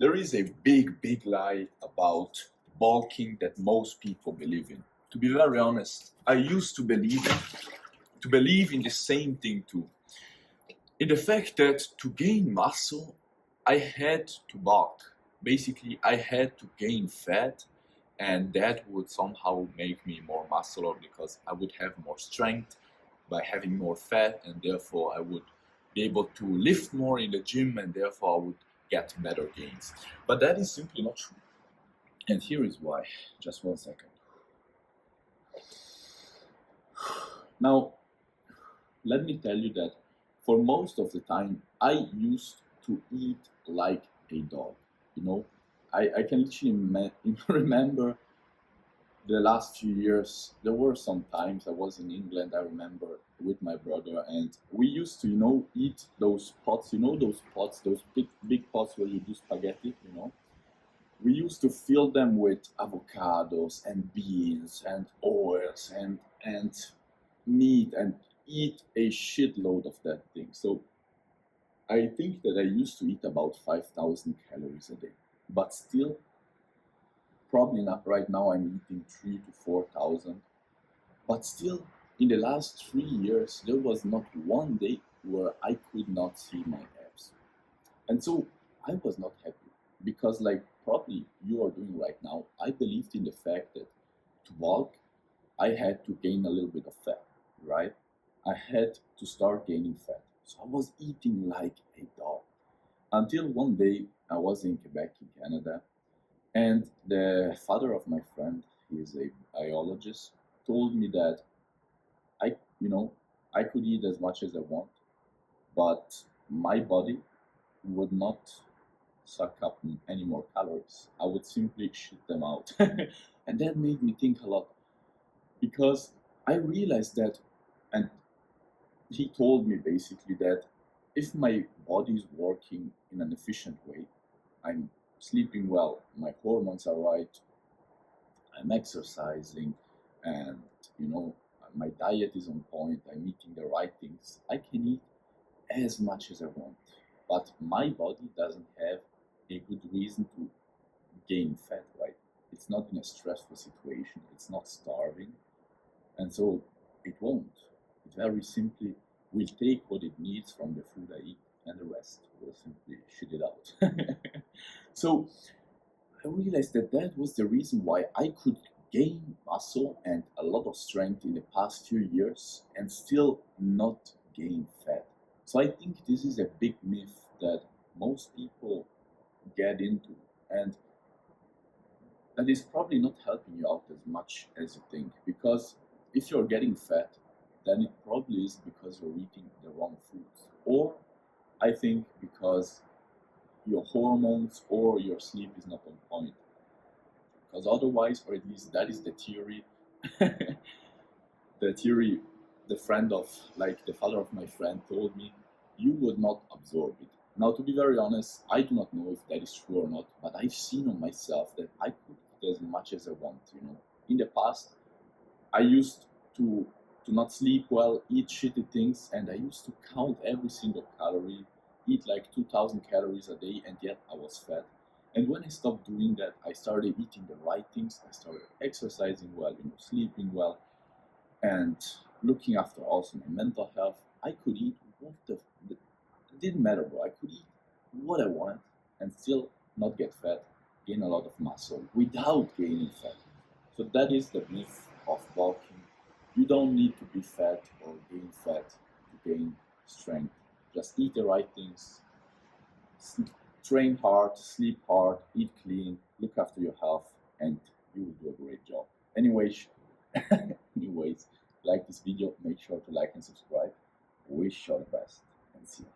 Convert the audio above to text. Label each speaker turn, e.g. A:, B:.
A: There is a big lie about bulking that most people believe in. To be very honest, I used to believe in the same thing too. In the fact that to gain muscle, I had to bulk. Basically, I had to gain fat, and that would somehow make me more muscular because I would have more strength by having more fat, and therefore I would be able to lift more in the gym, and therefore I would get better gains. But that is simply not true. And here is why. Just 1 second. Now, let me tell you that for most of the time, I used to eat like a dog. You know, I can literally remember the last few years. There were some times I was in England, I remember, with my brother, and we used to, eat those pots, those big pots where you do spaghetti, We used to fill them with avocados and beans and oils and meat and eat a shitload of that thing. So I think that I used to eat about 5,000 calories a day, but still, probably not right now. I'm eating 3 to 4,000, but still, in the last 3 years, there was not one day where I could not see my abs, and so I was not happy because, like probably you are doing right now, I believed in the fact that to bulk, I had to gain a little bit of fat, right? I had to start gaining fat. So I was eating like a dog. Until one day I was in Quebec, in Canada, and the father of my friend, he is a biologist, told me that I, you know, I could eat as much as I want, but my body would not suck up any more calories. I would simply shit them out. And that made me think a lot because I realized that, and he told me basically that if my body is working in an efficient way, I'm sleeping well, my hormones are right, I'm exercising, and you know, my diet is on point, I'm eating the right things, I can eat as much as I want. But my body doesn't have a good reason to gain fat, right? It's not in a stressful situation, it's not starving, and so it won't. It very simply will take what it needs from the food I eat, and the rest will simply shit it out. So I realized that that was the reason why I could gain muscle and a lot of strength in the past few years and still not gain fat. So I think this is a big myth that most people get into, and that is probably not helping you out as much as you think. Because if you're getting fat, then it probably is because you're eating the wrong foods. Or I think because your hormones or your sleep is not on point. Because otherwise, or at least that is the theory, the theory the friend of, like the father of my friend told me, you would not absorb it. Now, to be very honest, I do not know if that is true or not, but I've seen on myself that I could eat as much as I want. In the past, I used to not sleep well, eat shitty things, and I used to count every single calorie, eat like 2,000 calories a day, and yet I was fat. And when I stopped doing that, I started eating the right things. I started exercising well, sleeping well, and looking after also my mental health. I could eat what it didn't matter, bro. I could eat what I wanted and still not get fat, gain a lot of muscle without gaining fat. So that is the myth of bulking. You don't need to be fat or gain fat to gain strength. Just eat the right things, train hard, sleep hard, eat clean, look after your health, and you will do a great job. Anyways, like this video, make sure to like and subscribe. Wish you all the best, and see you.